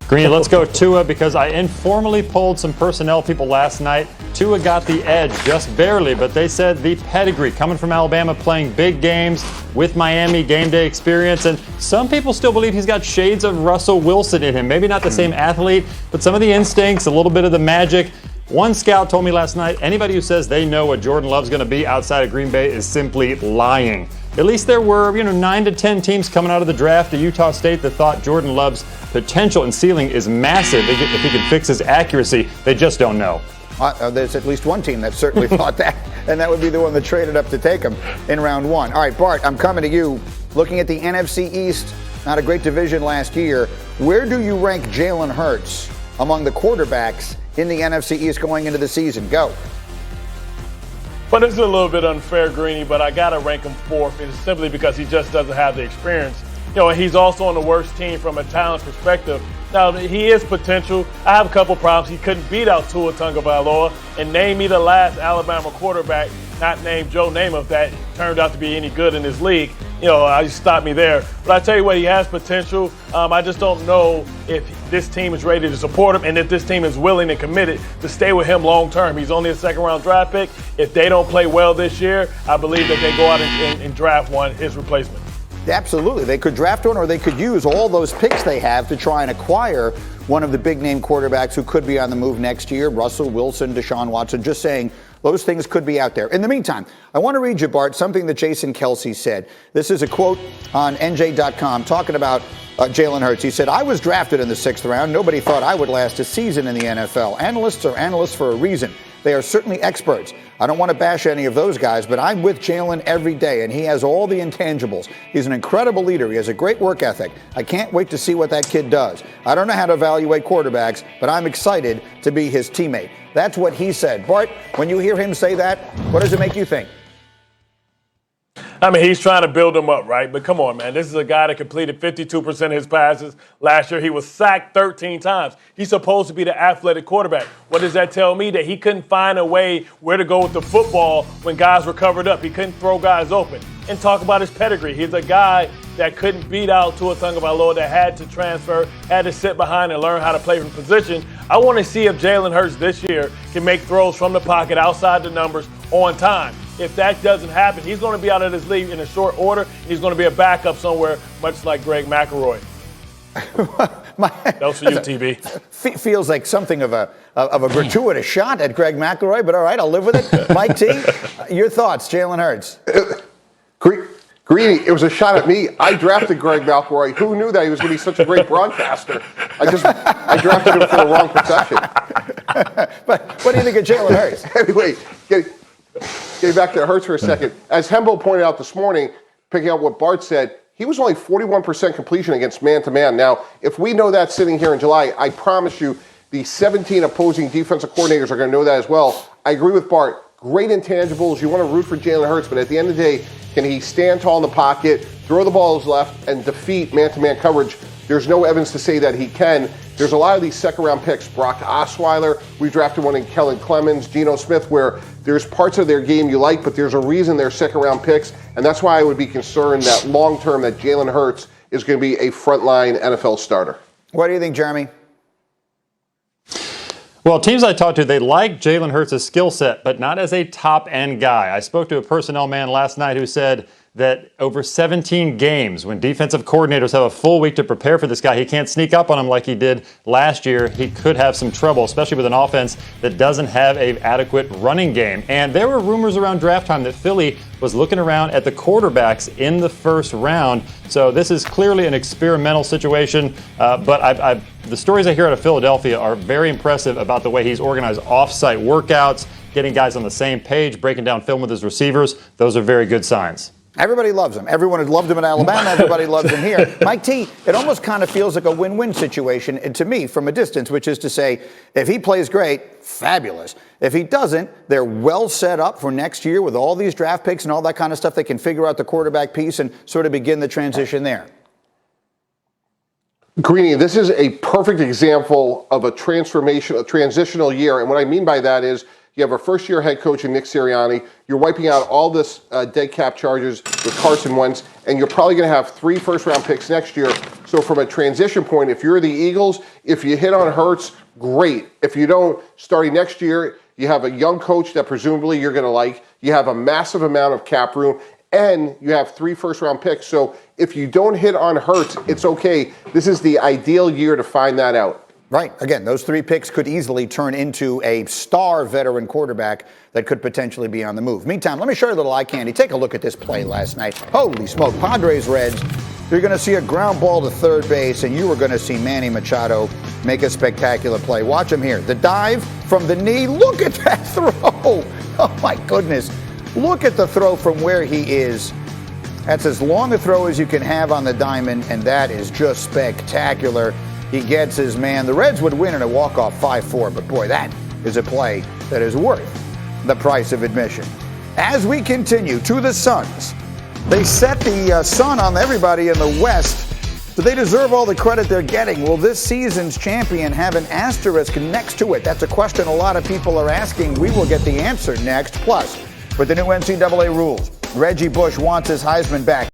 Greeny, let's go Tua, because I informally polled some personnel people last night. Tua got the edge just barely, but they said the pedigree coming from Alabama, playing big games with Miami, game day experience, and some people still believe he's got shades of Russell Wilson in him. Maybe not the same athlete, but some of the instincts, a little bit of the magic. One scout told me last night, anybody who says they know what Jordan Love's going to be outside of Green Bay is simply lying. At least there were, 9 to 10 teams coming out of the draft to Utah State that thought Jordan Love's potential and ceiling is massive if he can fix his accuracy. They just don't know. There's at least one team that certainly thought that, and that would be the one that traded up to take him in round 1. All right, Bart, I'm coming to you. Looking at the NFC East, not a great division last year. Where do you rank Jalen Hurts among the quarterbacks in the NFC East going into the season? Go. But this is a little bit unfair, Greeny, but I got to rank him 4th. It's simply because he just doesn't have the experience. He's also on the worst team from a talent perspective. Now, he is potential. I have a couple problems. He couldn't beat out Tua Tagovailoa. And name me the last Alabama quarterback, not named Joe Namath, that turned out to be any good in this league. I stop me there. But I tell you what, he has potential. I just don't know if this team is ready to support him and if this team is willing and committed to stay with him long term. He's only a second-round draft pick. If they don't play well this year, I believe that they go out and draft his replacement. Absolutely. They could draft one, or they could use all those picks they have to try and acquire one of the big-name quarterbacks who could be on the move next year. Russell Wilson, Deshaun Watson, just saying those things could be out there. In the meantime, I want to read you, Bart, something that Jason Kelsey said. This is a quote on NJ.com talking about Jalen Hurts. He said, "I was drafted in the 6th round. Nobody thought I would last a season in the NFL. Analysts are analysts for a reason. They are certainly experts. I don't want to bash any of those guys, but I'm with Jalen every day, and he has all the intangibles. He's an incredible leader. He has a great work ethic. I can't wait to see what that kid does. I don't know how to evaluate quarterbacks, but I'm excited to be his teammate." That's what he said. Bart, when you hear him say that, what does it make you think? I mean, he's trying to build him up, right? But come on, man. This is a guy that completed 52% of his passes last year. He was sacked 13 times. He's supposed to be the athletic quarterback. What does that tell me? That he couldn't find a way where to go with the football when guys were covered up. He couldn't throw guys open. And talk about his pedigree. He's a guy that couldn't beat out Tua Tagovailoa, that had to transfer, had to sit behind and learn how to play from position. I want to see if Jalen Hurts this year can make throws from the pocket outside the numbers on time. If that doesn't happen, he's going to be out of this league in a short order. He's going to be a backup somewhere, much like Greg McElroy. That was for you, TB. Feels like something of a gratuitous shot at Greg McElroy, but all right, I'll live with it. Mike T, your thoughts, Jalen Hurts? Greeny, it was a shot at me. I drafted Greg McElroy. Who knew that he was going to be such a great broadcaster? I drafted him for the wrong profession. But what do you think of Jalen Hurts? Anyway, getting back to Hurts for a second. As Hembo pointed out this morning, picking up what Bart said, he was only 41% completion against man-to-man. Now, if we know that sitting here in July, I promise you the 17 opposing defensive coordinators are going to know that as well. I agree with Bart. Great intangibles. You want to root for Jalen Hurts, but at the end of the day, can he stand tall in the pocket, throw the ball to his left, and defeat man-to-man coverage? There's no evidence to say that he can. There's a lot of these second-round picks. Brock Osweiler, we drafted one in Kellen Clemens, Geno Smith, where there's parts of their game you like, but there's a reason they're second-round picks, and that's why I would be concerned that long-term that Jalen Hurts is going to be a frontline NFL starter. What do you think, Jeremy? Well, teams I talked to, they like Jalen Hurts' skill set, but not as a top-end guy. I spoke to a personnel man last night who said that over 17 games, when defensive coordinators have a full week to prepare for this guy, he can't sneak up on him like he did last year. He could have some trouble, especially with an offense that doesn't have an adequate running game. And there were rumors around draft time that Philly was looking around at the quarterbacks in the 1st round. So this is clearly an experimental situation. But the stories I hear out of Philadelphia are very impressive about the way he's organized off-site workouts, getting guys on the same page, breaking down film with his receivers. Those are very good signs. Everybody loves him. Everyone had loved him in Alabama. Everybody loves him here. Mike T, it almost kind of feels like a win-win situation, and to me, from a distance, which is to say, if he plays great, fabulous. If he doesn't, they're well set up for next year with all these draft picks and all that kind of stuff. They can figure out the quarterback piece and sort of begin the transition there. Greeny, this is a perfect example of a transitional year, and what I mean by that is you have a first-year head coach in Nick Sirianni. You're wiping out all this dead cap charges with Carson Wentz, and you're probably going to have 3 first-round picks next year. So from a transition point, if you're the Eagles, if you hit on Hurts, great. If you don't, starting next year, you have a young coach that presumably you're going to like. You have a massive amount of cap room, and you have 3 first-round picks. So if you don't hit on Hurts, it's okay. This is the ideal year to find that out. Right. Again, those 3 picks could easily turn into a star veteran quarterback that could potentially be on the move. Meantime, let me show you a little eye candy. Take a look at this play last night. Holy smoke. Padres Reds. You're going to see a ground ball to third base, and you are going to see Manny Machado make a spectacular play. Watch him here. The dive from the knee. Look at that throw. Oh, my goodness. Look at the throw from where he is. That's as long a throw as you can have on the diamond, and that is just spectacular. He gets his man. The Reds would win in a walk-off 5-4, but boy, that is a play that is worth the price of admission. As we continue to the Suns, they set the sun on everybody in the West, but they deserve all the credit they're getting. Will this season's champion have an asterisk next to it? That's a question a lot of people are asking. We will get the answer next. Plus, with the new NCAA rules, Reggie Bush wants his Heisman back.